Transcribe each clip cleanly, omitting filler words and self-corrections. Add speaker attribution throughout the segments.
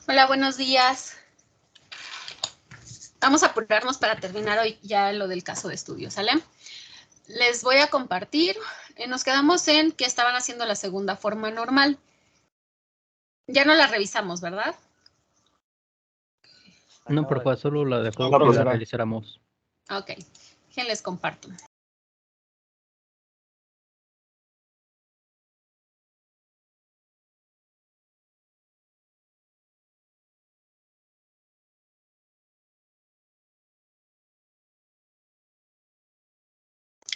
Speaker 1: Hola, buenos días. Vamos a apurarnos para terminar hoy ya lo del caso de estudio, ¿sale? Les voy a compartir. Nos quedamos en que estaban haciendo la segunda forma normal. Ya no la revisamos, ¿verdad?
Speaker 2: No, profe, solo la dejó
Speaker 3: No,
Speaker 2: que la
Speaker 3: profesora.
Speaker 2: realizáramos.
Speaker 1: Ok, les comparto.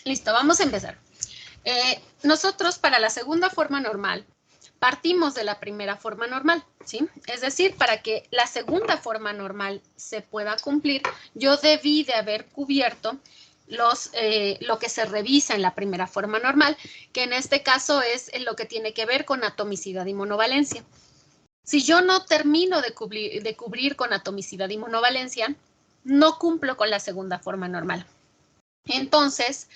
Speaker 1: Listo, vamos a empezar. Nosotros para la segunda forma normal partimos de la primera forma normal, ¿sí? Es decir, para que la segunda forma normal se pueda cumplir, yo debí de haber cubierto lo que se revisa en la primera forma normal, que en este caso es lo que tiene que ver con atomicidad y monovalencia. Si yo no termino de cubrir con atomicidad y monovalencia, no cumplo con la segunda forma normal. Entonces,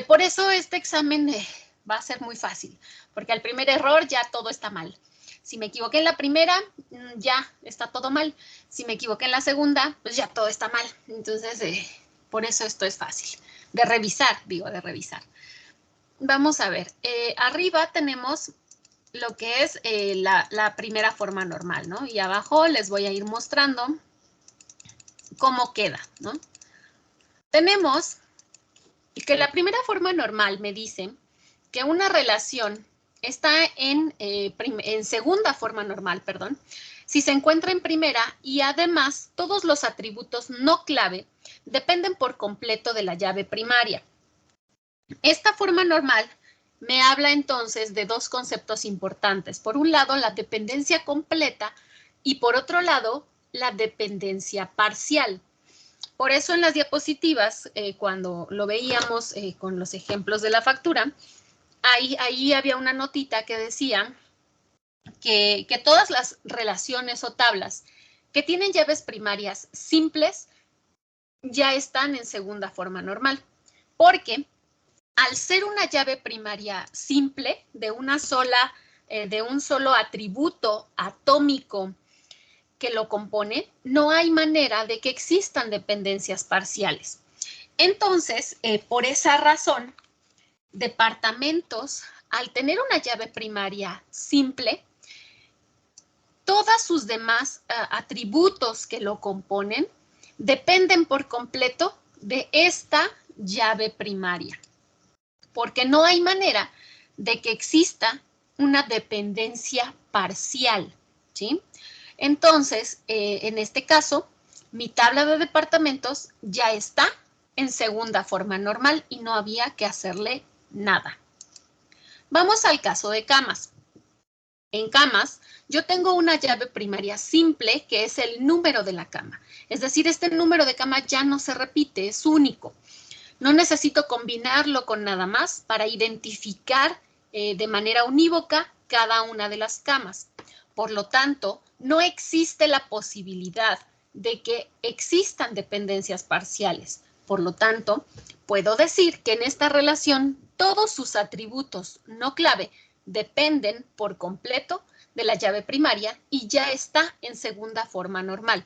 Speaker 1: por eso este examen va a ser muy fácil, porque al primer error ya todo está mal. Si me equivoqué en la primera, ya está todo mal. Si me equivoqué en la segunda, pues ya todo está mal. Entonces, por eso esto es fácil. De revisar. Vamos a ver. Arriba tenemos lo que es la primera forma normal, ¿no? Y abajo les voy a ir mostrando cómo queda, ¿no? Tenemos que la primera forma normal me dice que una relación está en segunda forma normal, perdón, si se encuentra en primera y además todos los atributos no clave dependen por completo de la llave primaria. Esta forma normal me habla entonces de dos conceptos importantes. Por un lado, la dependencia completa y por otro lado, la dependencia parcial. Por eso en las diapositivas, cuando lo veíamos con los ejemplos de la factura, ahí había una notita que decía que todas las relaciones o tablas que tienen llaves primarias simples ya están en segunda forma normal, porque al ser una llave primaria simple de un solo atributo atómico que lo compone, no hay manera de que existan dependencias parciales. Entonces, por esa razón, departamentos, al tener una llave primaria simple, todos sus demás atributos que lo componen dependen por completo de esta llave primaria, porque no hay manera de que exista una dependencia parcial, ¿sí? Entonces, en este caso, mi tabla de departamentos ya está en segunda forma normal y no había que hacerle nada. Vamos al caso de camas. En camas, yo tengo una llave primaria simple que es el número de la cama. Es decir, este número de cama ya no se repite, es único. No necesito combinarlo con nada más para identificar de manera unívoca cada una de las camas. Por lo tanto, no existe la posibilidad de que existan dependencias parciales. Por lo tanto, puedo decir que en esta relación todos sus atributos no clave dependen por completo de la llave primaria y ya está en segunda forma normal.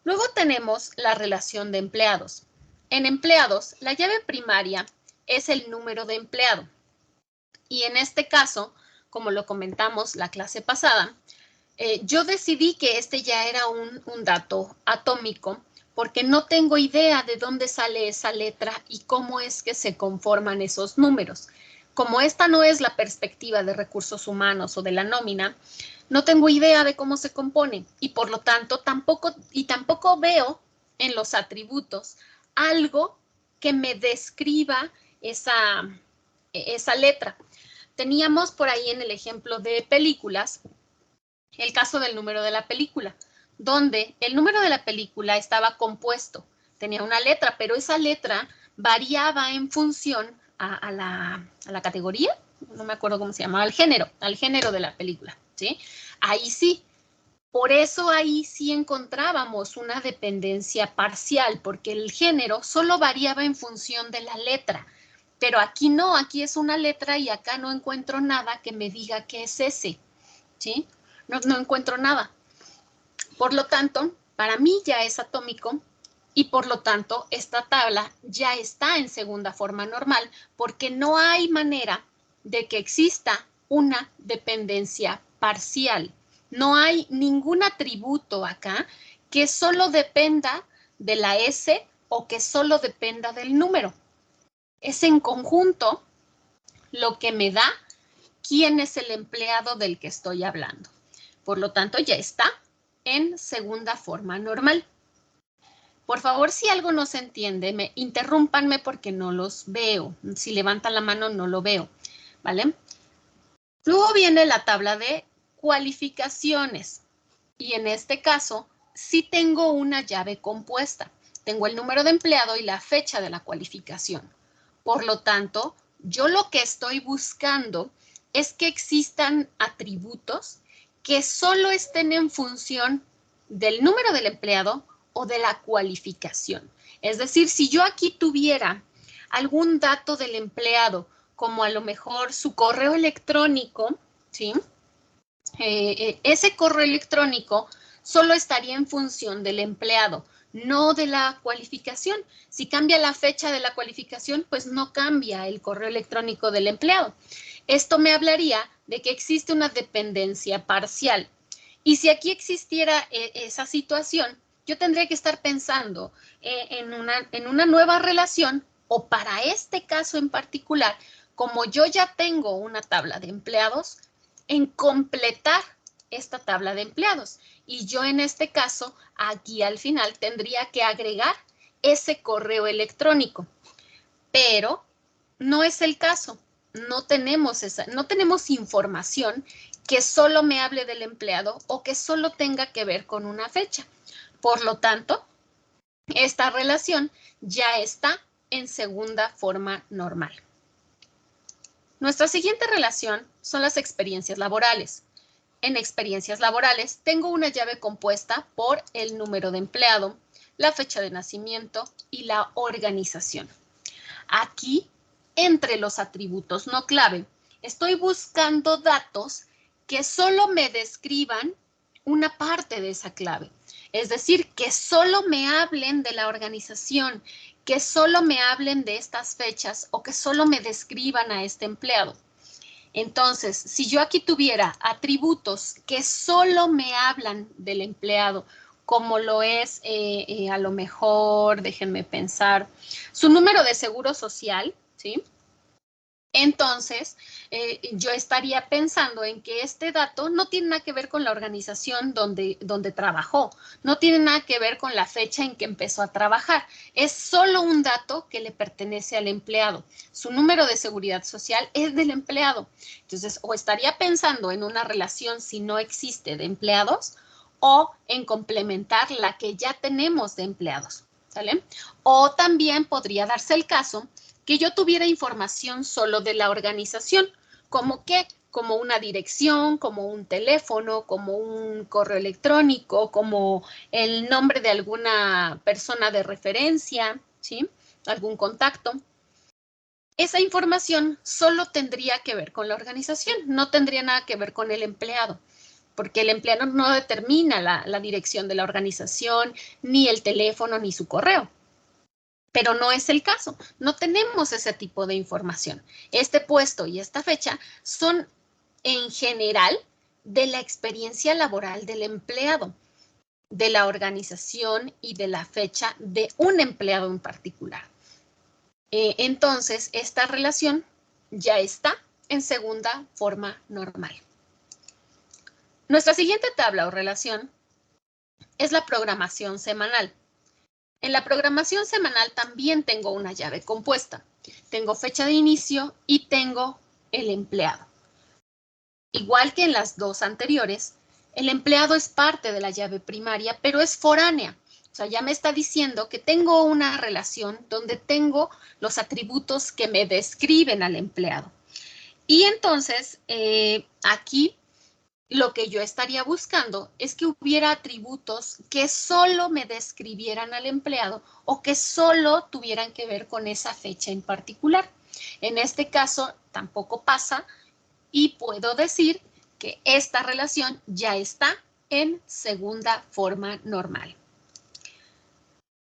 Speaker 1: Luego tenemos la relación de empleados. En empleados, la llave primaria es el número de empleado. Y en este caso, como lo comentamos la clase pasada, yo decidí que este ya era un dato atómico porque no tengo idea de dónde sale esa letra y cómo es que se conforman esos números. Como esta no es la perspectiva de recursos humanos o de la nómina, no tengo idea de cómo se compone y por lo tanto tampoco veo en los atributos algo que me describa esa letra. Teníamos por ahí en el ejemplo de películas el caso del número de la película, donde el número de la película estaba compuesto, tenía una letra, pero esa letra variaba en función a la categoría, no me acuerdo cómo se llamaba, al género de la película, ¿sí? Ahí sí, por eso ahí sí encontrábamos una dependencia parcial, porque el género solo variaba en función de la letra, pero aquí no, aquí es una letra y acá no encuentro nada que me diga qué es ese, ¿sí? No encuentro nada. Por lo tanto, para mí ya es atómico y por lo tanto esta tabla ya está en segunda forma normal porque no hay manera de que exista una dependencia parcial. No hay ningún atributo acá que solo dependa de la S o que solo dependa del número. Es en conjunto lo que me da quién es el empleado del que estoy hablando. Por lo tanto, ya está en segunda forma normal. Por favor, si algo no se entiende, interrúmpanme porque no los veo. Si levantan la mano, no lo veo, ¿vale? Luego viene la tabla de cualificaciones. Y en este caso, sí tengo una llave compuesta. Tengo el número de empleado y la fecha de la cualificación. Por lo tanto, yo lo que estoy buscando es que existan atributos que solo estén en función del número del empleado o de la cualificación. Es decir, si yo aquí tuviera algún dato del empleado, como a lo mejor su correo electrónico, ¿sí? Ese correo electrónico solo estaría en función del empleado, no de la cualificación. Si cambia la fecha de la cualificación, pues no cambia el correo electrónico del empleado. Esto me hablaría de que existe una dependencia parcial. Y si aquí existiera esa situación, yo tendría que estar pensando en una nueva relación o para este caso en particular, como yo ya tengo una tabla de empleados, en completar esta tabla de empleados. Y yo en este caso, aquí al final tendría que agregar ese correo electrónico. Pero no es el caso. No tenemos información que solo me hable del empleado o que solo tenga que ver con una fecha. Por lo tanto, esta relación ya está en segunda forma normal. Nuestra siguiente relación son las experiencias laborales. En experiencias laborales tengo una llave compuesta por el número de empleado, la fecha de nacimiento y la organización. Aquí, entre los atributos no clave, estoy buscando datos que solo me describan una parte de esa clave. Es decir, que solo me hablen de la organización, que solo me hablen de estas fechas o que solo me describan a este empleado. Entonces, si yo aquí tuviera atributos que solo me hablan del empleado, como lo es, a lo mejor, déjenme pensar, su número de seguro social, ¿sí? Entonces, yo estaría pensando en que este dato no tiene nada que ver con la organización donde trabajó, no tiene nada que ver con la fecha en que empezó a trabajar, es solo un dato que le pertenece al empleado. Su número de seguridad social es del empleado. Entonces, o estaría pensando en una relación si no existe de empleados o en complementar la que ya tenemos de empleados, ¿sale? O también podría darse el caso que yo tuviera información solo de la organización, como qué, como una dirección, como un teléfono, como un correo electrónico, como el nombre de alguna persona de referencia, ¿sí? Algún contacto. Esa información solo tendría que ver con la organización, no tendría nada que ver con el empleado, porque el empleado no determina la dirección de la organización, ni el teléfono, ni su correo. Pero no es el caso, no tenemos ese tipo de información. Este puesto y esta fecha son en general de la experiencia laboral del empleado, de la organización y de la fecha de un empleado en particular. Entonces, esta relación ya está en segunda forma normal. Nuestra siguiente tabla o relación es la programación semanal. En la programación semanal también tengo una llave compuesta. Tengo fecha de inicio y tengo el empleado. Igual que en las dos anteriores, el empleado es parte de la llave primaria, pero es foránea. O sea, ya me está diciendo que tengo una relación donde tengo los atributos que me describen al empleado. Y entonces, aquí lo que yo estaría buscando es que hubiera atributos que solo me describieran al empleado o que solo tuvieran que ver con esa fecha en particular. En este caso, tampoco pasa y puedo decir que esta relación ya está en segunda forma normal.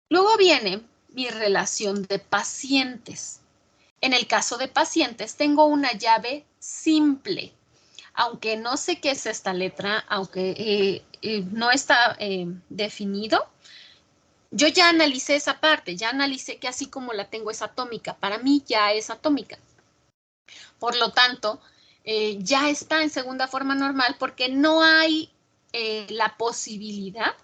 Speaker 1: Luego viene mi relación de pacientes. En el caso de pacientes, tengo una llave simple. Aunque no sé qué es esta letra, aunque no está definido, yo ya analicé esa parte, ya analicé que así como la tengo es atómica. Para mí ya es atómica. Por lo tanto, ya está en segunda forma normal porque no hay la posibilidad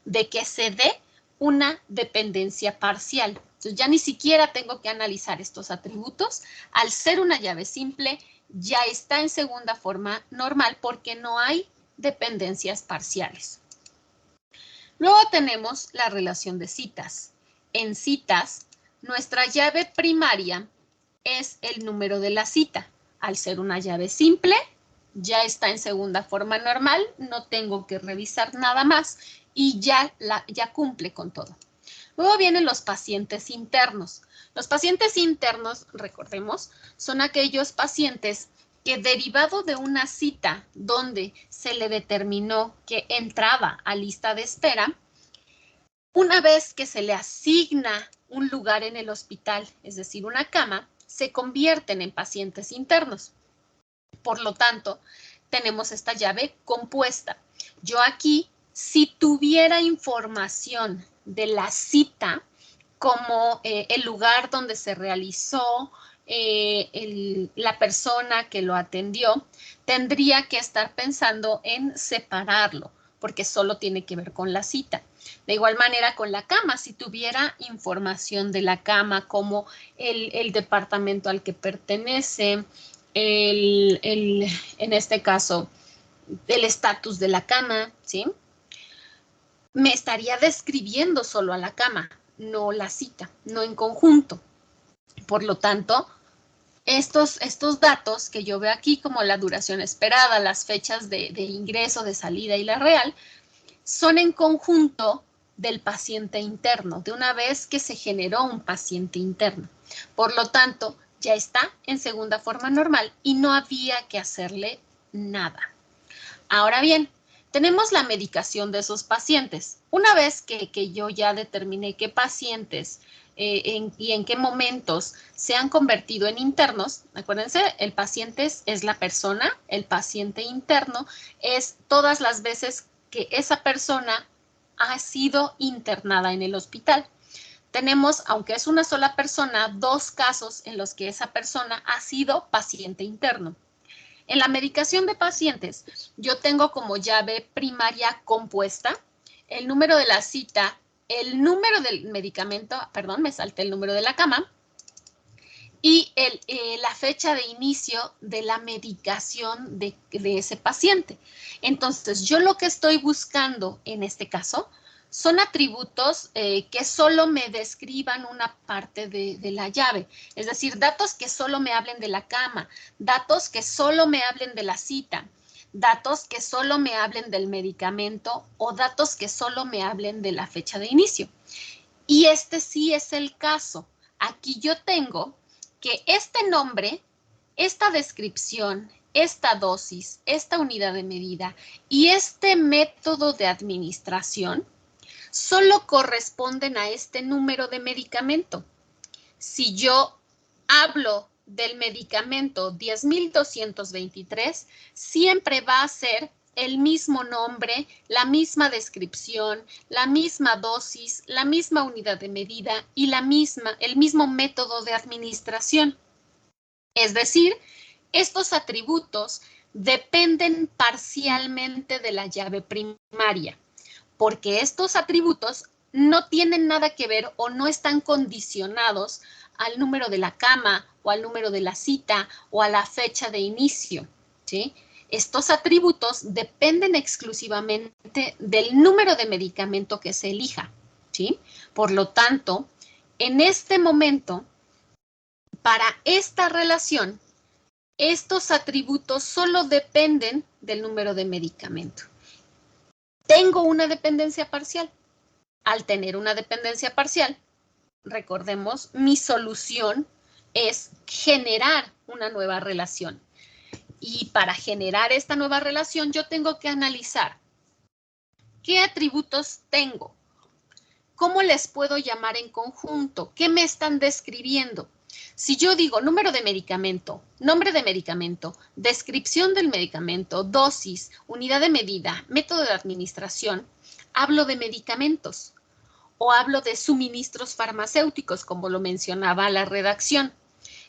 Speaker 1: de que se dé una dependencia parcial. Entonces, ya ni siquiera tengo que analizar estos atributos. Al ser una llave simple, ya está en segunda forma normal porque no hay dependencias parciales. Luego tenemos la relación de citas. En citas, nuestra llave primaria es el número de la cita. Al ser una llave simple, ya está en segunda forma normal, no tengo que revisar nada más y ya cumple con todo. Luego vienen los pacientes internos. Los pacientes internos, recordemos, son aquellos pacientes que derivado de una cita donde se le determinó que entraba a lista de espera, una vez que se le asigna un lugar en el hospital, es decir, una cama, se convierten en pacientes internos. Por lo tanto, tenemos esta llave compuesta. Yo aquí, si tuviera información de la cita, como el lugar donde se realizó, la persona que lo atendió, tendría que estar pensando en separarlo, porque solo tiene que ver con la cita. De igual manera con la cama, si tuviera información de la cama, como el departamento al que pertenece, en este caso, el estatus de la cama, ¿sí? Me estaría describiendo solo a la cama, no la cita, no en conjunto. Por lo tanto, estos datos que yo veo aquí, como la duración esperada, las fechas de ingreso, de salida y la real, son en conjunto del paciente interno, de una vez que se generó un paciente interno. Por lo tanto, ya está en segunda forma normal y no había que hacerle nada. Ahora bien, tenemos la medicación de esos pacientes. Una vez que yo ya determiné qué pacientes y en qué momentos se han convertido en internos, acuérdense, el paciente es la persona, el paciente interno es todas las veces que esa persona ha sido internada en el hospital. Tenemos, aunque es una sola persona, 2 casos en los que esa persona ha sido paciente interno. En la medicación de pacientes, yo tengo como llave primaria compuesta el número de la cita, el número del medicamento, perdón, me salté el número de la cama, y la fecha de inicio de la medicación de ese paciente. Entonces, yo lo que estoy buscando en este caso son atributos que solo me describan una parte de la llave. Es decir, datos que solo me hablen de la cama, datos que solo me hablen de la cita, datos que solo me hablen del medicamento o datos que solo me hablen de la fecha de inicio. Y este sí es el caso. Aquí yo tengo que este nombre, esta descripción, esta dosis, esta unidad de medida y este método de administración solo corresponden a este número de medicamento. Si yo hablo del medicamento 10.223, siempre va a ser el mismo nombre, la misma descripción, la misma dosis, la misma unidad de medida y el mismo método de administración. Es decir, estos atributos dependen parcialmente de la llave primaria, porque estos atributos no tienen nada que ver o no están condicionados al número de la cama o al número de la cita o a la fecha de inicio, ¿sí? Estos atributos dependen exclusivamente del número de medicamento que se elija, ¿sí? Por lo tanto, en este momento, para esta relación, estos atributos solo dependen del número de medicamento. Tengo una dependencia parcial. Al tener una dependencia parcial, recordemos, mi solución es generar una nueva relación. Y para generar esta nueva relación, yo tengo que analizar ¿Qué atributos tengo? ¿Cómo les puedo llamar en conjunto? ¿Qué me están describiendo? Si yo digo número de medicamento, nombre de medicamento, descripción del medicamento, dosis, unidad de medida, método de administración, hablo de medicamentos o hablo de suministros farmacéuticos, como lo mencionaba la redacción.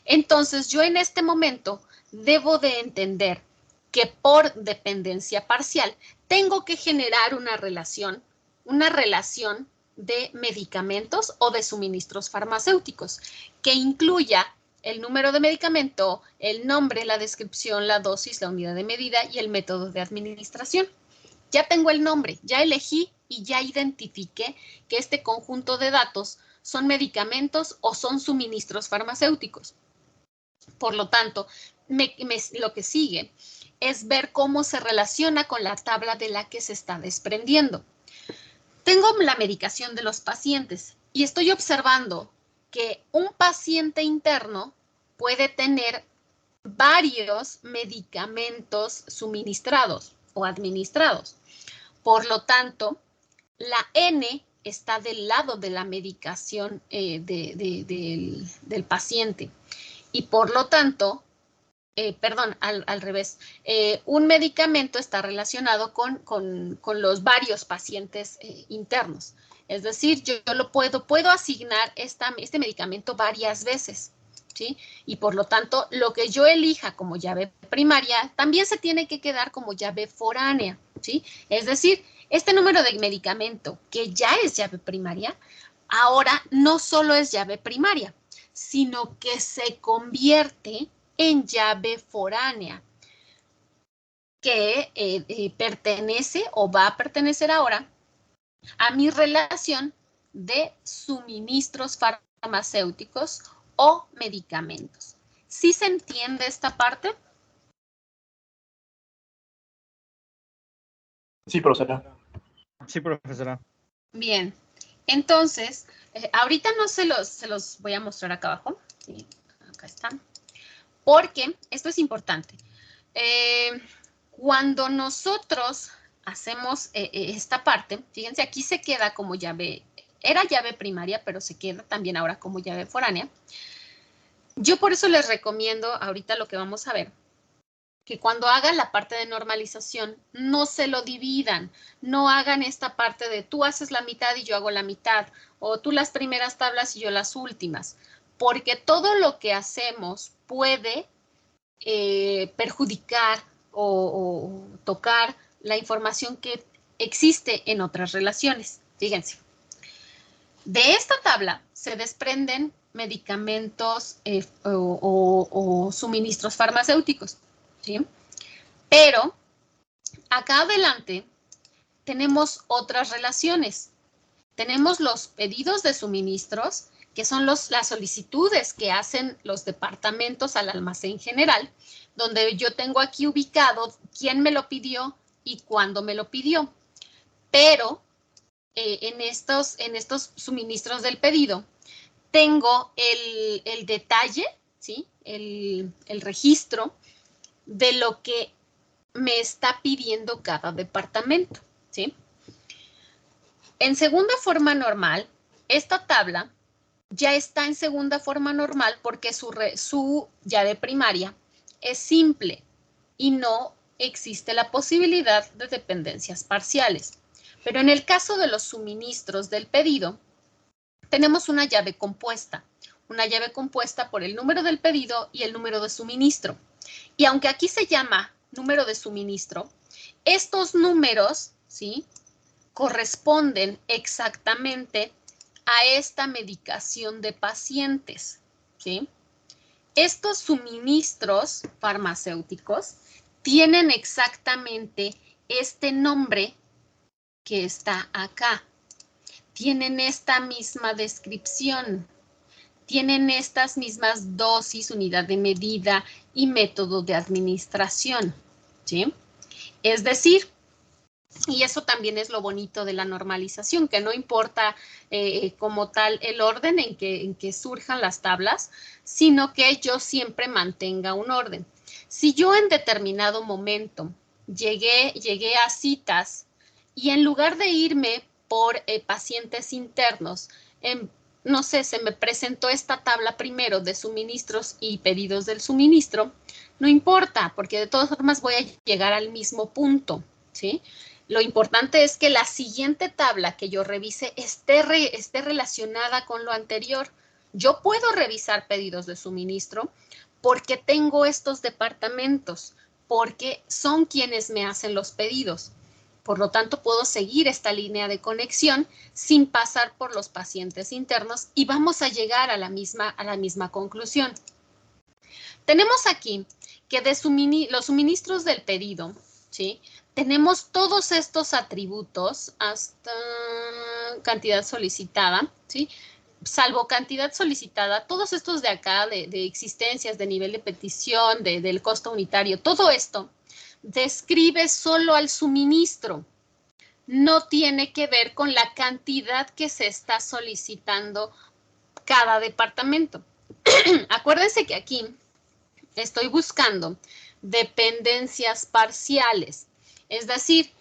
Speaker 1: Entonces, yo en este momento debo de entender que por dependencia parcial tengo que generar una relación de medicamentos o de suministros farmacéuticos que incluya el número de medicamento, el nombre, la descripción, la dosis, la unidad de medida y el método de administración. Ya tengo el nombre, ya elegí y ya identifiqué que este conjunto de datos son medicamentos o son suministros farmacéuticos. Por lo tanto, lo que sigue es ver cómo se relaciona con la tabla de la que se está desprendiendo. Tengo la medicación de los pacientes y estoy observando que un paciente interno puede tener varios medicamentos suministrados o administrados. Por lo tanto, la N está del lado de la medicación del paciente. Y por lo tanto, al revés, un medicamento está relacionado con los varios pacientes internos. Es decir, yo lo puedo asignar este medicamento varias veces, ¿sí? Y por lo tanto, lo que yo elija como llave primaria también se tiene que quedar como llave foránea, ¿sí? Es decir, este número de medicamento que ya es llave primaria, ahora no solo es llave primaria, sino que se convierte en llave foránea, que pertenece o va a pertenecer ahora a mi relación de suministros farmacéuticos o medicamentos. ¿Sí se entiende esta parte?
Speaker 3: Sí, profesora.
Speaker 2: Sí, profesora.
Speaker 1: Bien, entonces, ahorita no se los voy a mostrar acá abajo. Sí, acá están. Porque esto es importante. Cuando nosotros hacemos esta parte, fíjense, aquí se queda como llave, era llave primaria, pero se queda también ahora como llave foránea. Yo por eso les recomiendo ahorita lo que vamos a ver, que cuando hagan la parte de normalización, no se lo dividan, no hagan esta parte de tú haces la mitad y yo hago la mitad, o tú las primeras tablas y yo las últimas, porque todo lo que hacemos puede perjudicar o tocar la información que existe en otras relaciones. Fíjense, de esta tabla se desprenden medicamentos o suministros farmacéuticos, ¿sí? Pero acá adelante tenemos otras relaciones. Tenemos los pedidos de suministros, que son las solicitudes que hacen los departamentos al almacén general, donde yo tengo aquí ubicado quién me lo pidió y cuándo me lo pidió. Pero en estos suministros del pedido, tengo el detalle, ¿sí? El registro de lo que me está pidiendo cada departamento, ¿sí? En segunda forma normal, esta tabla ya está en segunda forma normal porque su llave primaria es simple y no existe la posibilidad de dependencias parciales. Pero en el caso de los suministros del pedido, tenemos una llave compuesta por el número del pedido y el número de suministro. Y aunque aquí se llama número de suministro, estos números, ¿sí?, corresponden exactamente a esta medicación de pacientes, ¿sí? Estos suministros farmacéuticos tienen exactamente este nombre que está acá. Tienen esta misma descripción. Tienen estas mismas dosis, unidad de medida y método de administración, ¿sí? Es decir, y eso también es lo bonito de la normalización, que no importa como tal el orden en que surjan las tablas, sino que yo siempre mantenga un orden. Si yo en determinado momento llegué a citas y en lugar de irme por pacientes internos, no sé, se me presentó esta tabla primero de suministros y pedidos del suministro, no importa, porque de todas formas voy a llegar al mismo punto, ¿sí? Lo importante es que la siguiente tabla que yo revise esté relacionada con lo anterior. Yo puedo revisar pedidos de suministro porque tengo estos departamentos, porque son quienes me hacen los pedidos. Por lo tanto, puedo seguir esta línea de conexión sin pasar por los pacientes internos y vamos a llegar a la misma conclusión. Tenemos aquí que de los suministros del pedido, ¿sí? Tenemos todos estos atributos hasta cantidad solicitada, ¿sí? Salvo cantidad solicitada, todos estos de acá, de existencias, de nivel de petición, del costo unitario, todo esto describe solo al suministro. No tiene que ver con la cantidad que se está solicitando cada departamento. Acuérdense que aquí estoy buscando dependencias parciales, es decir,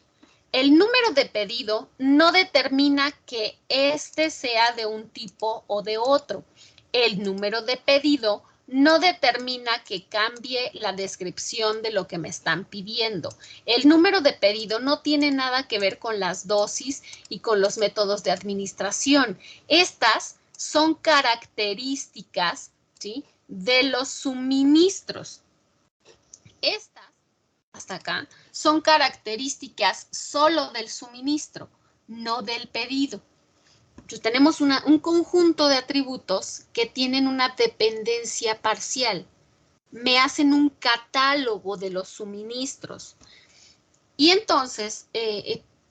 Speaker 1: el número de pedido no determina que este sea de un tipo o de otro. El número de pedido no determina que cambie la descripción de lo que me están pidiendo. El número de pedido no tiene nada que ver con las dosis y con los métodos de administración. Estas son características, ¿sí?, de los suministros. Estas, hasta acá, son características solo del suministro, no del pedido. Entonces, tenemos un conjunto de atributos que tienen una dependencia parcial. Me hacen un catálogo de los suministros. Y entonces,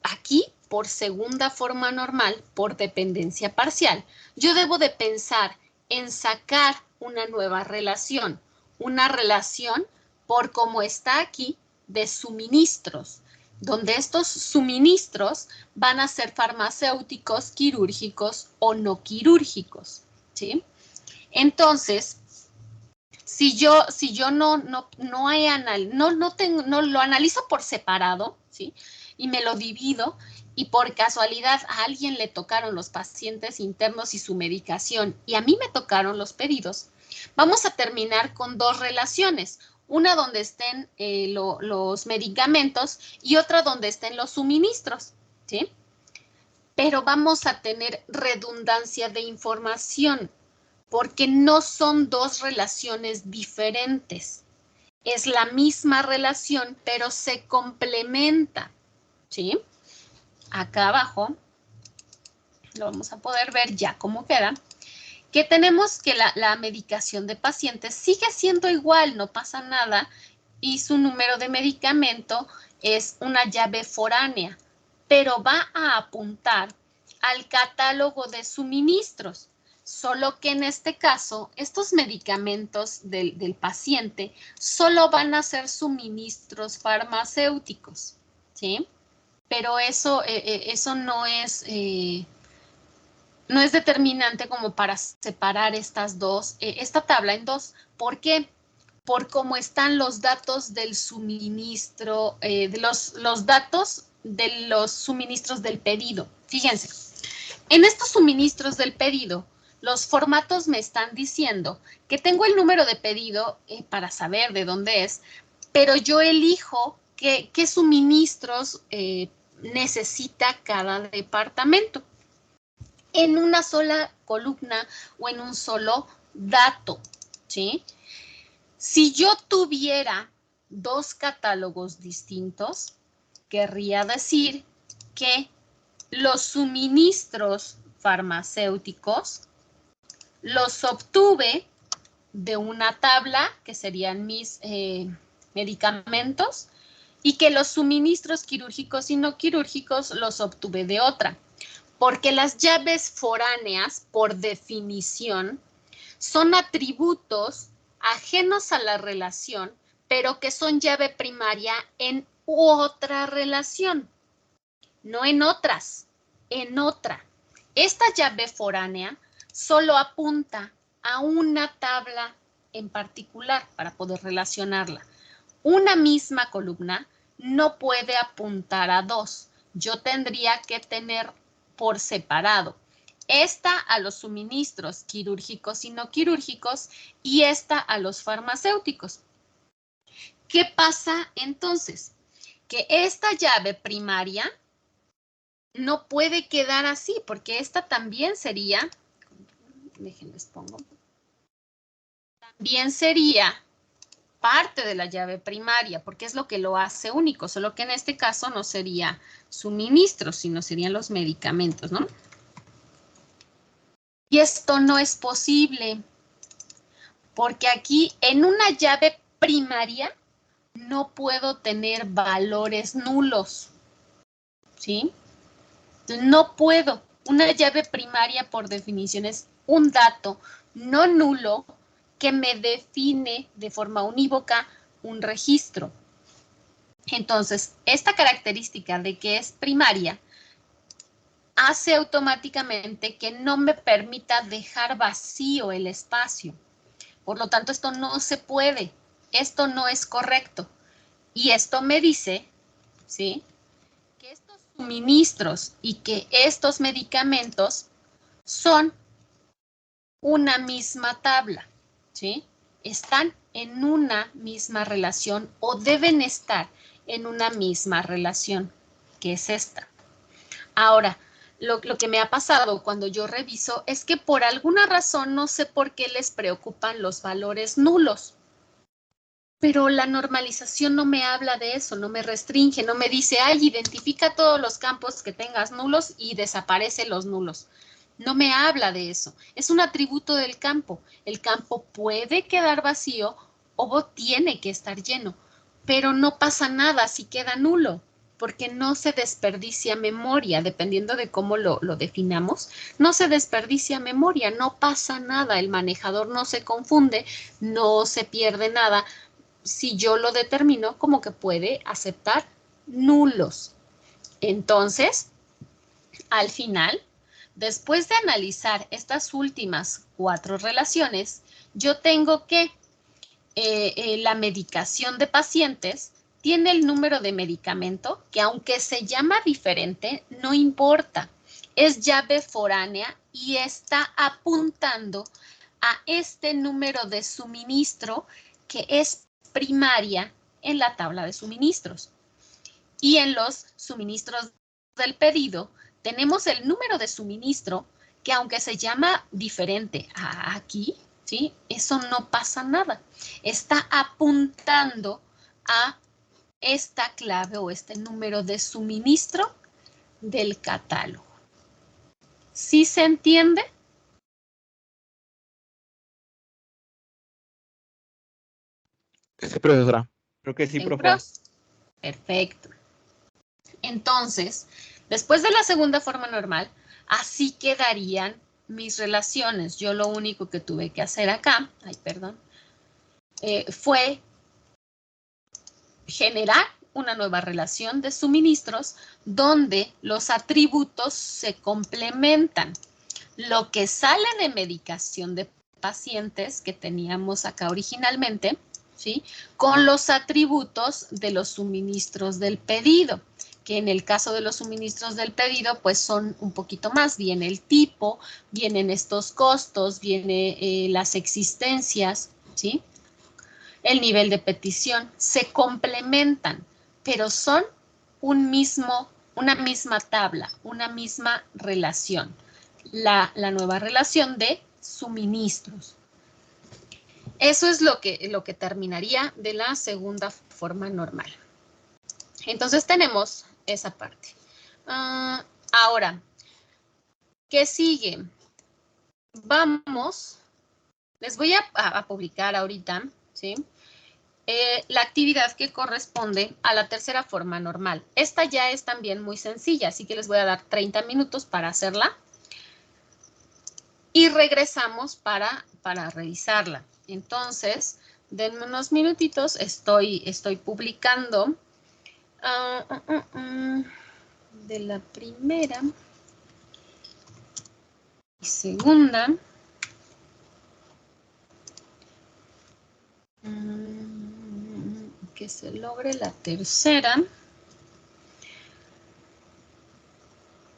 Speaker 1: aquí, por segunda forma normal, por dependencia parcial, yo debo de pensar en sacar una nueva relación. Una relación por cómo está aquí de suministros, donde estos suministros van a ser farmacéuticos, quirúrgicos o no quirúrgicos, ¿sí? Entonces, si yo no lo analizo por separado, ¿sí?, y me lo divido, y por casualidad a alguien le tocaron los pacientes internos y su medicación, y a mí me tocaron los pedidos, vamos a terminar con dos relaciones. Una donde estén los medicamentos y otra donde estén los suministros, ¿sí? Pero vamos a tener redundancia de información porque no son dos relaciones diferentes. Es la misma relación, pero se complementa, ¿sí? Acá abajo lo vamos a poder ver ya cómo queda. Que tenemos que la medicación de pacientes sigue siendo igual, no pasa nada, y su número de medicamento es una llave foránea, pero va a apuntar al catálogo de suministros, solo que en este caso, estos medicamentos del paciente solo van a ser suministros farmacéuticos, ¿sí? Pero eso no es... no es determinante como para separar esta tabla en dos. ¿Por qué? Por cómo están los datos del suministro, de los datos de los suministros del pedido. Fíjense, en estos suministros del pedido, los formatos me están diciendo que tengo el número de pedido para saber de dónde es, pero yo elijo qué suministros necesita cada departamento en una sola columna o en un solo dato, ¿sí? Si yo tuviera dos catálogos distintos, querría decir que los suministros farmacéuticos los obtuve de una tabla, que serían mis medicamentos, y que los suministros quirúrgicos y no quirúrgicos los obtuve de otra. Porque las llaves foráneas, por definición, son atributos ajenos a la relación, pero que son llave primaria en otra relación, no en otras, en otra. Esta llave foránea solo apunta a una tabla en particular para poder relacionarla. Una misma columna no puede apuntar a dos. yo tendría que tener por separado esta a los suministros quirúrgicos y no quirúrgicos y esta a los farmacéuticos. ¿Qué pasa entonces? Que esta llave primaria no puede quedar así, porque esta también sería, déjenles pongo, también sería parte de la llave primaria, porque es lo que lo hace único, solo que en este caso no sería suministros, sino serían los medicamentos, ¿no? Y esto no es posible, porque aquí en una llave primaria no puedo tener valores nulos, ¿sí? No puedo. Una llave primaria, por definición, es un dato no nulo que me define de forma unívoca un registro. Entonces, esta característica de que es primaria hace automáticamente que no me permita dejar vacío el espacio. Por lo tanto, esto no se puede. Esto no es correcto. Y esto me dice, ¿sí?, que estos suministros y que estos medicamentos son una misma tabla, ¿sí? Están en una misma relación o deben estar en una misma relación, que es esta. Ahora, lo que me ha pasado cuando yo reviso es que por alguna razón no sé por qué les preocupan los valores nulos. Pero la normalización no me habla de eso, no me restringe, no me dice, ay, identifica todos los campos que tengas nulos y desaparece los nulos. No me habla de eso. Es un atributo del campo. El campo puede quedar vacío o tiene que estar lleno, pero no pasa nada si queda nulo, porque no se desperdicia memoria, dependiendo de cómo lo definamos. No se desperdicia memoria, no pasa nada. El manejador no se confunde, no se pierde nada si yo lo determino como que puede aceptar nulos. Entonces, al final, después de analizar estas últimas 4 relaciones, yo tengo que la medicación de pacientes tiene el número de medicamento que, aunque se llama diferente, no importa. Es llave foránea y está apuntando a este número de suministro que es primaria en la tabla de suministros. Y en los suministros del pedido tenemos el número de suministro que, aunque se llama diferente a aquí, ¿sí?, eso no pasa nada. Está apuntando a esta clave o este número de suministro del catálogo. ¿Sí se entiende?
Speaker 2: Sí, profesora. Creo que sí, profe.
Speaker 1: Perfecto. Entonces, después de la segunda forma normal, así quedarían mis relaciones. Yo lo único que tuve que hacer acá, fue generar una nueva relación de suministros donde los atributos se complementan. Lo que sale de medicación de pacientes que teníamos acá originalmente, ¿sí?, con los atributos de los suministros del pedido, que en el caso de los suministros del pedido, pues son un poquito más. Viene el tipo, vienen estos costos, viene las existencias, ¿sí?, el nivel de petición, se complementan, pero son una misma tabla, una misma relación. La nueva relación de suministros. Eso es lo que terminaría de la segunda forma normal. Entonces tenemos esa parte. Ahora, ¿qué sigue? Vamos, les voy a publicar ahorita, ¿sí?, la actividad que corresponde a la tercera forma normal. Esta ya es también muy sencilla, así que les voy a dar 30 minutos para hacerla. Y regresamos para revisarla. Entonces, denme unos minutitos, estoy publicando de la primera y segunda. Que se logre la tercera.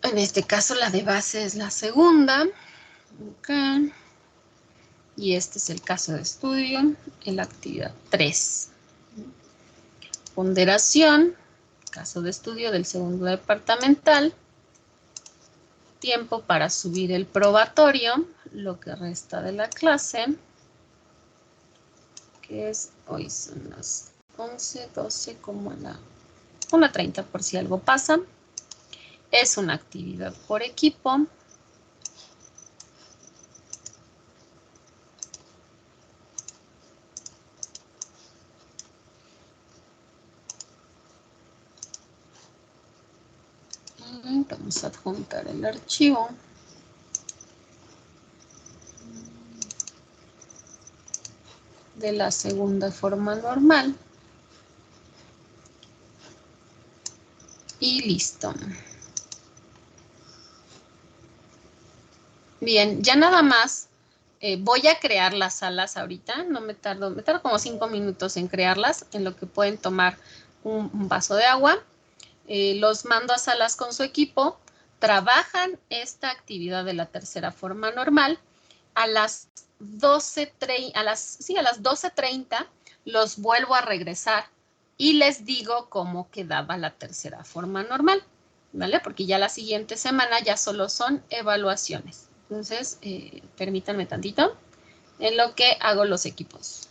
Speaker 1: En este caso la de base es la segunda. Okay. Y este es el caso de estudio en la actividad 3. Ponderación, caso de estudio del segundo departamental. Tiempo para subir el probatorio, lo que resta de la clase, que es, hoy son las 11, 12, como a la 1:30 por si algo pasa. Es una actividad por equipo. Vamos a adjuntar el archivo. De la segunda forma normal. Y listo. Bien, ya nada más voy a crear las salas ahorita. No me tardo como 5 minutos en crearlas, en lo que pueden tomar un vaso de agua. Los mando a salas con su equipo. Trabajan esta actividad de la tercera forma normal. A las 12:30 los vuelvo a regresar y les digo cómo quedaba la tercera forma normal, ¿vale? Porque ya la siguiente semana ya solo son evaluaciones. Entonces, permítanme tantito en lo que hago los equipos.